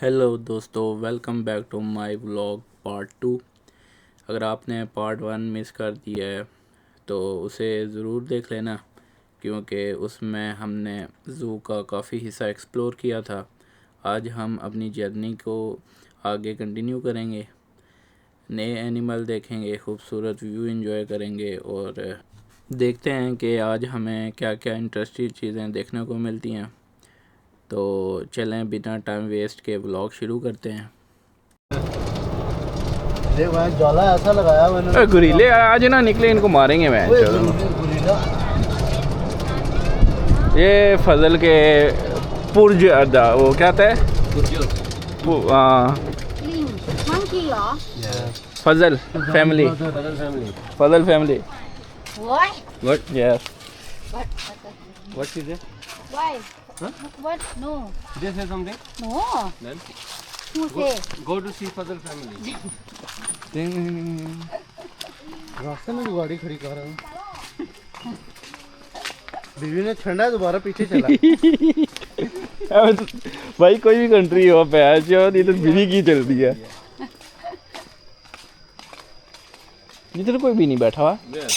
Hello दोस्तों, welcome back to my vlog part 2। अगर आपने पार्ट 1 मिस कर दिया है तो उसे ज़रूर देख लेना, क्योंकि उसमें हमने ज़ू का काफ़ी हिस्सा एक्सप्लोर किया था। आज हम अपनी जर्नी को आगे कंटिन्यू करेंगे, नए एनिमल देखेंगे, खूबसूरत व्यू एंजॉय करेंगे और देखते हैं कि आज हमें क्या क्या इंटरेस्टिंग चीज़ें देखने को मिलती हैं। तो चलें बिना टाइम वेस्ट के व्लॉग शुरू करते हैं। जाला ऐसा लगाया मैंने। गुरीले आज ना निकले, इनको मारेंगे मैं। गुरीला ये फजल के पुरज अदा वो क्या था Fazal family. Fazal family. What? Yes. What is it? Why? Huh? What? No. They say something? No. Then Who go, say? go to see Fazal family. रास्ते में जो गाड़ी खड़ी कर रहा हूँ, बीवी ने ठंडा दोबारा पीछे चला। भाई कोई भी कंट्री हो पैच और इधर बीवी की चलती है। इधर कोई भी नहीं बैठा हुआ। Where?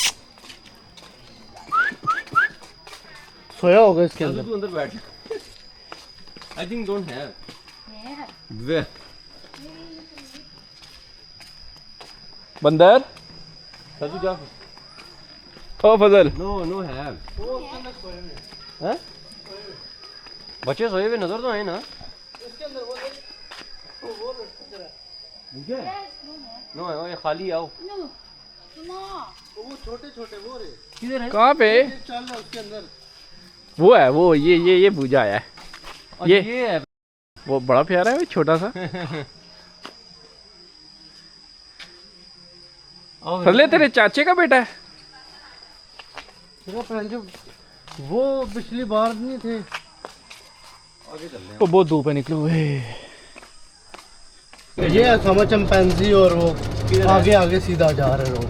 सोया होगा इसके Fazal अंदर। तू अंदर बैठ. I think don't have. Yeah. Where? बंदर Fazal जा. ओ फजल। No, no have. हैं? बच्चे सोए हुए नजर तो आए ना? नो ये खाली आओ. No. No. वो छोटे छोटे वो रे किधर है? कहाँ पे? चल रहा उसके अंदर। वो है वो ये पूजा है। ये है. वो बड़ा प्यारा है, छोटा सा। फजले तेरे चाचे का बेटा है। तेरा फ्रेंड जो वो पिछली बार नहीं थे। आगे चल रहे हैं. तो बहुत धूप है, निकले हुए। ये असम चंपैंजी और वो किधर है? आगे आगे सीधा जा रहे लोग।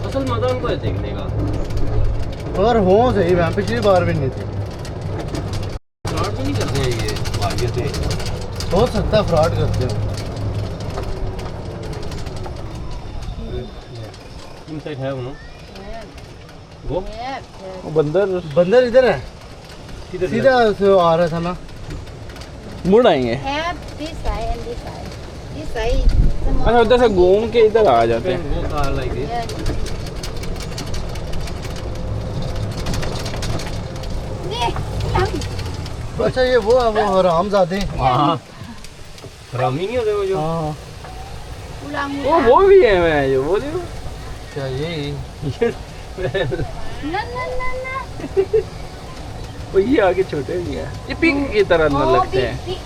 असल मजा उनको है देखने का. अगर हो सही, मैं पिछली बार भी नहीं थे। फ्रॉड तो नहीं करते हैं ये वादियत से. हो सकता है फ्रॉड करते हो। इनसाइड है उन्होंने. Yeah. वो Yeah. Yeah. वो बंदर बंदर इधर है, किधर सीधा से आ रहा था ना। मुड़ आएंगे। Have this side and this side. This side. अच्छा, उधर से घूम के इधर आ जाते हैं। वो कार लाइक दिस. Yeah. अच्छा ये वो है, वो हरामजादे। हाँ. हरामी नहीं होते वो जो. हाँ Ulang वो भी है, मैं जो वो देखो। क्या ये No, no, no, no. वो ये आगे छोटे भी हैं। ये पिग की तरह न Oh, लगते big, हैं। big,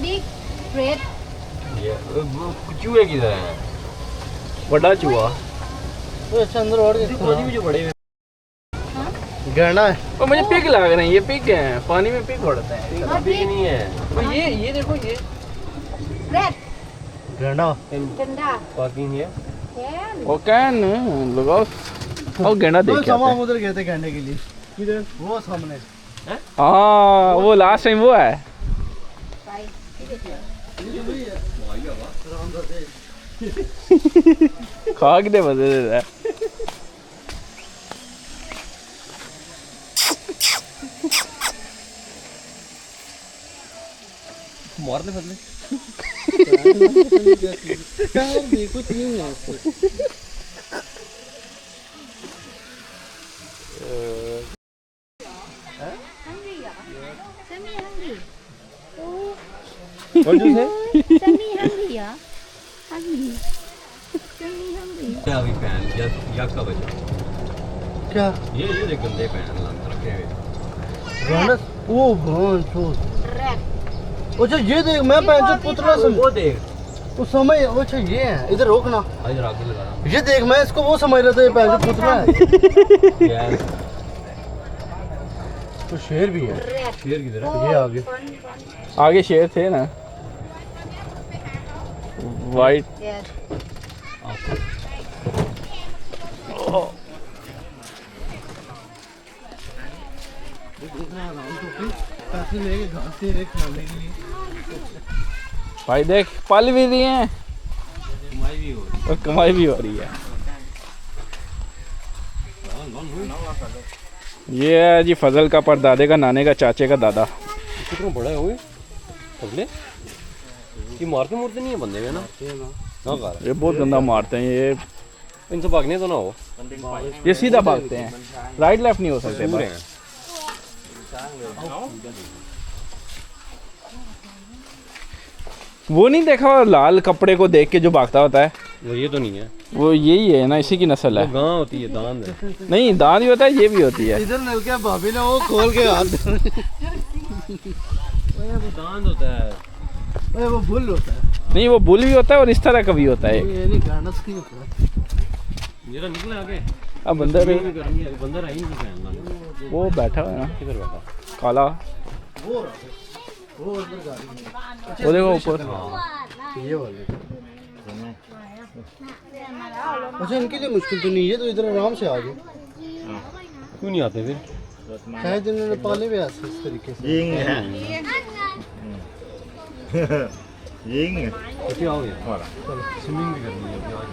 big red. ये वो चूहे किधर हैं? बड़ा चूहा। वो अच्छा अंदर और पानी में जो बड़े हुए. गहना है। वो मुझे पिग लग रहे हैं, ये पिग हैं, पानी में पिग उड़ते हैं। Oh, बिग big नहीं है. वो ये देखो ये। red. गहना Ganda. पार्किंग है. Can. वो कैन लगाओ। वो गेंडा देख के हम आते हैं। उधर गए थे गहने के लिए। किधर? वो सामने। हाँ, वो लास्ट टाइम वो है। Bye. खा के मजे दे रहा है। मार दे बदले. देखो तीन है उसको। Hungry, yeah? Semi hungry. Oh, What do you say? semi hungry, yeah? Hungry. Semi hungry. क्या अभी पैन या का बचा. क्या ये देख गंदे पैन लांग रखे हुए. गहना? ओ भगवान छोड़। Red. अच्छा ये देख, मैं पहन जो पुतला वो देख. उस समय अच्छा ये है, इधर रोकना। इधर आगे लगा. ये देख, मैं इसको वो समझ रहा था ये पहन जो पुतला है। यार तो शेर भी है। Red. शेर किधर है? ये आगे। Fun, fun. आगे शेर थे ना, वाइट। Yes. पैसे लेके घास दे रहे खाने के लिए। भाई देख पल भी रही हैं कमाई भी हो रही और कमाई भी हो रही है। ये है जी फजल का परदादे का नाने का चाचे का दादा। कितना बड़ा है वो फजले ये मारते मुरते नहीं है बंदे में ना ना कर ये बहुत गंदा मारते हैं ये। इनसे भागने तो ना हो ये सीधा भागते हैं, राइट लेफ्ट नहीं हो सकते पूरे बस। हैं वो नहीं देखा लाल कपड़े को देख के जो भागता होता है, वो ये तो नहीं है वो यही है ना, इसी की नस्ल वो है। गां होती है दांत है नहीं दांत भी होता है, ये भी होती है। इधर मिल गया भाभी ने वो खोल के हाथ वो दांत होता है ओए वो भूल होता है नहीं वो बुल भी होता है और इस तरह का भी होता है। ये नहीं गानस की होता है जरा निकले आगे अब बंदर गर्मी है बंदर आई नहीं फैन वो बैठा हुआ है ना किधर बैठा काला, वो रहा वो उधर गाड़ी में वो देखो ऊपर। ये वाले अच्छा इनके लिए मुश्किल तो नहीं है, तो इधर आराम से आ गए। क्यों नहीं आते फिर शायद इन्होंने पाले भी ऐसे इस तरीके से। कैसे आओगे स्विमिंग भी करनी है अभी आज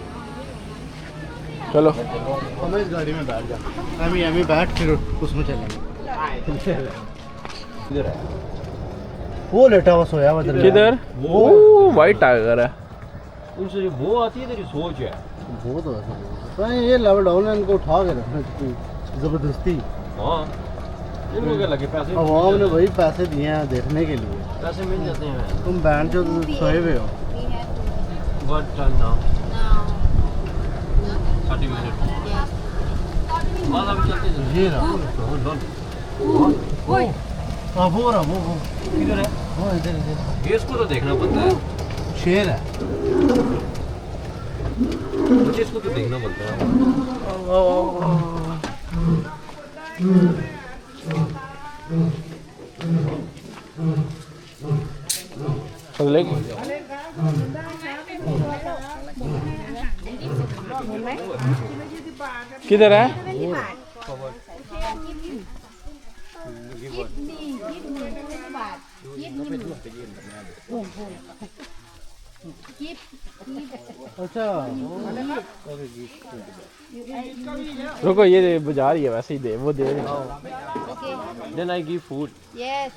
चलो हम इस गाड़ी में बैठ जा, हमें बैठ फिर उसमें चलेंगे। इधर है वो लेटा हुआ सोया हुआ इधर। किधर? वो वाइट टाइगर है। उनसे जो वो आती है तेरी सोच है वो तो ऐसा नहीं, ये लेवल डाउन है, इनको उठा के रखना चाहिए जबरदस्ती। हाँ इनको क्या लगे पैसे अवाम ने वही पैसे दिए हैं देखने के लिए, पैसे मिल जाते हैं तुम बैंड जो सोए हुए हो। What time now? 30 minutes. बाद अभी चलते हैं ये रहा हाँ वो रहा वो किधर है वो इधर इधर गैस को तो देखना पड़ता है शेर है। मुझे इसको तो देखना पड़ता है फजले किधर है? अच्छा रुको ये बुझा रही है वैसे ही दे वो दे रही है। then I give food Yes.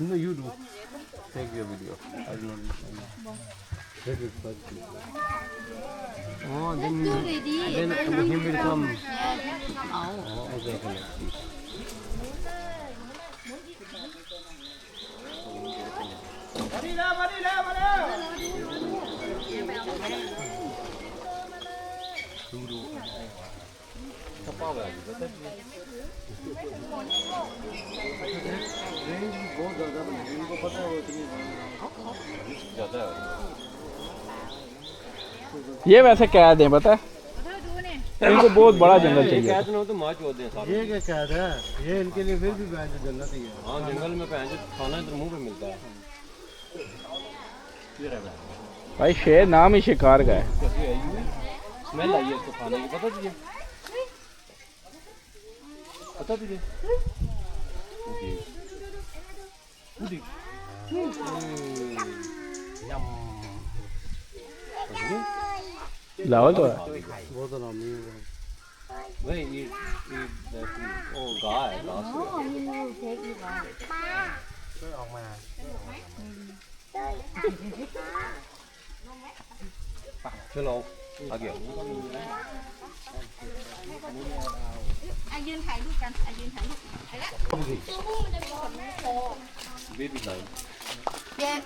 no you do take your video I don't oh then Too ready. then him will come Yes. Oh. okay okay ये वैसे कैद है पता है, इनको बहुत बड़ा जंगल चाहिए। कैद ना हो तो मार चोद दें सारे ये क्या कैद है, ये इनके लिए फिर भी बैंड जन्नत ही है। हाँ जंगल में पहन खाना इधर मुंह पे मिलता है भाई शेर नाम ही शिकार का है। कैसी है ये स्मेल आई है इसको खाने की पता तुझे लाहौल तो है। वो तो नाम नहीं है। भाई ये ओ गाय है घास No, you take it out. चलो आ गया ยืนถ่ายรูปกันยืนถ่ายรูป बेबी लाइन Yeah.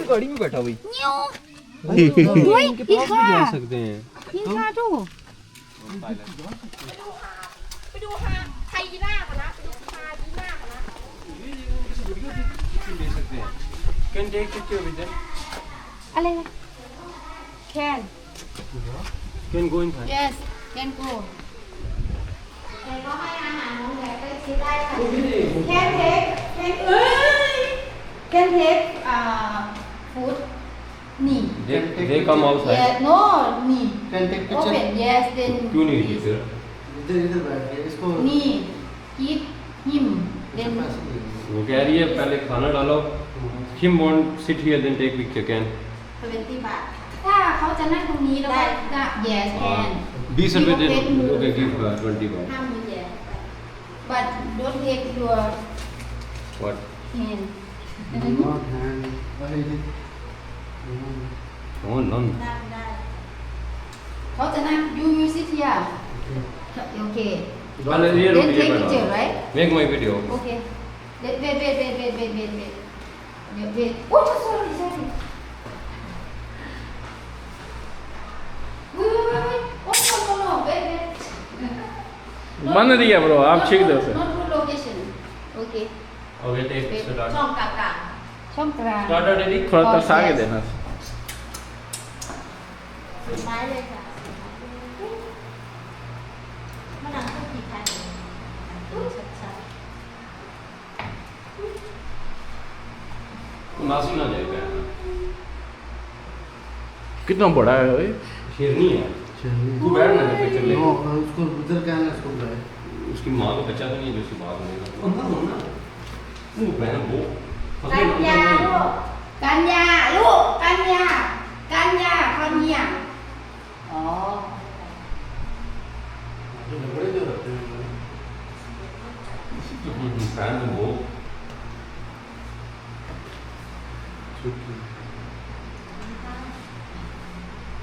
गाड़ी में बैठा हुई Nhiều. Ui, đi जा kha. सकते हैं Đi kha chú. ไปดูฮาไฮยีน่าก่อนนะ ไปดูฮายีน่าก่อนนะ ले सकते हैं can take picture with them อะไร Can. Can go in Yes. Can go. Can take food. Knee. they come outside Yes. No. Knee. Can take picture? Open. Yes. Then. क्यों नहीं फिर इधर इधर बैठ गए इसको Knee. Eat him. then वो कह रही है पहले खाना डालो Kim won't sit here then take picture can 20 บาท ถ้าเขาจะนั่งตรงนี้แล้วก็ yes can be submitted okay give her 20 baht ห้ามมือแย่ but don't take your what hand Not hand. Why is it? oh none นั่งได้ เขาจะนั่ง you sit here okay पहले ये then रुकिए take picture पहले right make my video okay wait oh sorry wait oh no wait बन रही है bro, आप छीक दो उसे। not good location okay okay take start ช่องกลาง ช่องกลาง start already थोड़ा तरसा के देना। ๆสุดท้ายเลยค่ะมะนาวต้องกี่ครั้งชัด नासी ना जाएगा कितना बड़ा है भाई? शेरनी है चलिए। तू बैठ ना पिक्चर ले नो, उसको उधर क्या है ना उसको बुलाए। उसकी माँ का बच्चा तो नहीं है जो उसकी बात बनेगा अंदर हो ना तू बहन वो กัญญาลูกกัญญาลูกกัญญากัญญาคนเนี้ยอ๋อ जो बड़े जो रहते हैं बहन वो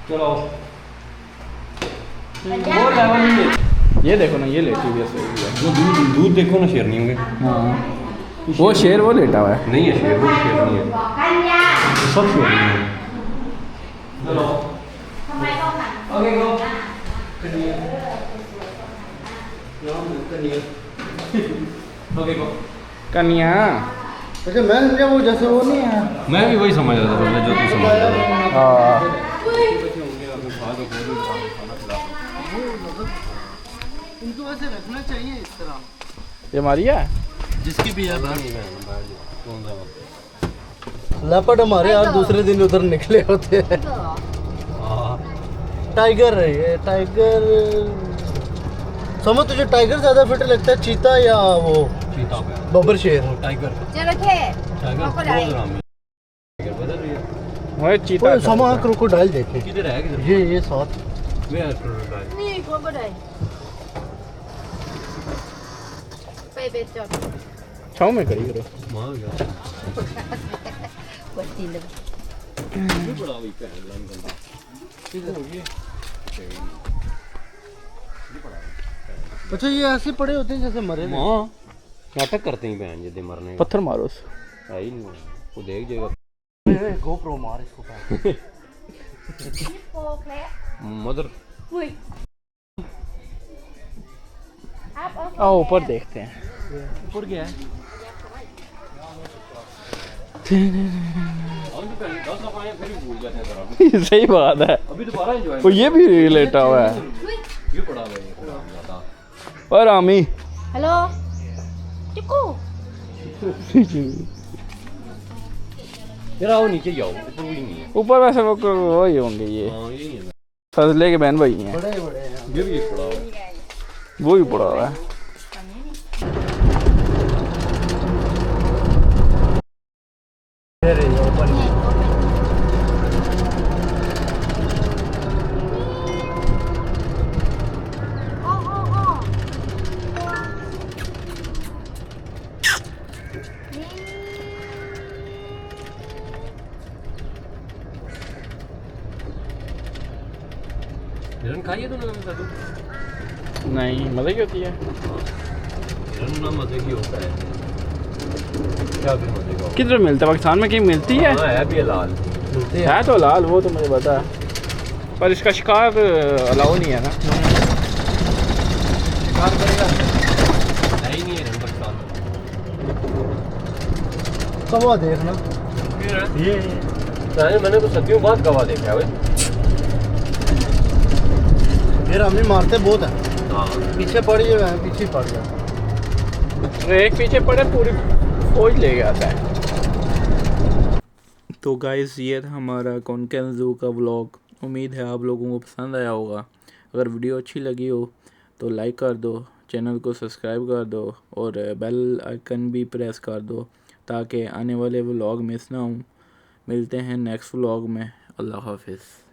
चलो वो लेवल नहीं है ये देखो ना, ये लेटी हुई है सही है। वो दूध दूध देखो ना शेरनी होंगे हाँ, वो शेर वो लेटा हुआ है। नहीं है शेर वो शेर नहीं है กัญญา सब शेरनी है चलो ๆทำไมต้องหัน ओके गो ओके गो कन्या अच्छा मैं समझा वो जैसे वो नहीं है मैं भी वही समझ रहा था पहले जो तू समझ रहा था हाँ, इनको वैसे रखना चाहिए इस तरह ये मारिया है? जिसकी भी है लेपर्ड हमारे यार दूसरे दिन उधर निकले होते हैं टाइगर है ये टाइगर समझ तुझे टाइगर ज्यादा फिट लगता है चीता या वो चीता पे बब्बर शेर टाइगर จระเข้ टाइगरเขาก็ได้ बहुत आराम है टाइगर बदल रही है वो चीता ओए था। समा क्रोकोडाइल देखे किधर है किधर ये साथ वे है क्रोकोडाइल นี่เขาก็ได้ไปจอด छाँव में खड़ी करो। मां गया ปวดตีนเลย ये बड़ा हुई भैन लाइन बंदा किधर हो गई अच्छा ये ऐसे पड़े होते हैं जैसे मरे मां नाटक करते हैं बहन जदे मरने का पत्थर मारो उसे। है ही नहीं वो देख जाएगा गोप्रो मार इसको पैर โปแคล मदर อุ้ย आओ ऊपर देखते हैं। ऊपर गया है दस आए फिर भी भूल जाते हैं जरा सही बात है। अभी दोबारा एंजॉय वो ये भी लेटा हुआ है। ये पड़ा हुआ है ज्यादा और आमी ฮัลโหลจิกู यार आओ नीचे जाओ ऊपर कोई नहीं है ऊपर वैसे वो वही होंगे ये हाँ ये नहीं है फजले के बहन भाई हैं। बड़े बड़े हैं ये भी पड़ा हुआ है वो भी पड़ा हुआ है। हिरन खाइए तूने कभी कद्दू नहीं मज़े की होती है। हिरन ना मजे की होता है क्या फिर मजे का किधर मिलता है? पाकिस्तान में कहीं मिलती है? हाँ है भी लाल है तो लाल, वो तो मुझे पता है, पर इसका शिकार अलाउ नहीं है ना। शिकार करेगा है ही नहीं है हिरन पाकिस्तान कवा देखना ये मैंने तो सदियों बाद गवा देखा है भाई फिर हमें मारते बहुत है हाँ पीछे पड़ गए हैं पीछे पड़ गया तो एक पीछे पड़े पूरी फौज ले आता है। तो गाइस ये था हमारा कोनकन ज़ू का व्लॉग। उम्मीद है आप लोगों को पसंद आया होगा। अगर वीडियो अच्छी लगी हो तो लाइक कर दो, चैनल को सब्सक्राइब कर दो और बेल आइकन भी प्रेस कर दो ताकि आने वाले व्लॉग मिस ना हो। मिलते हैं नेक्स्ट व्लॉग में। अल्लाह हाफिज़।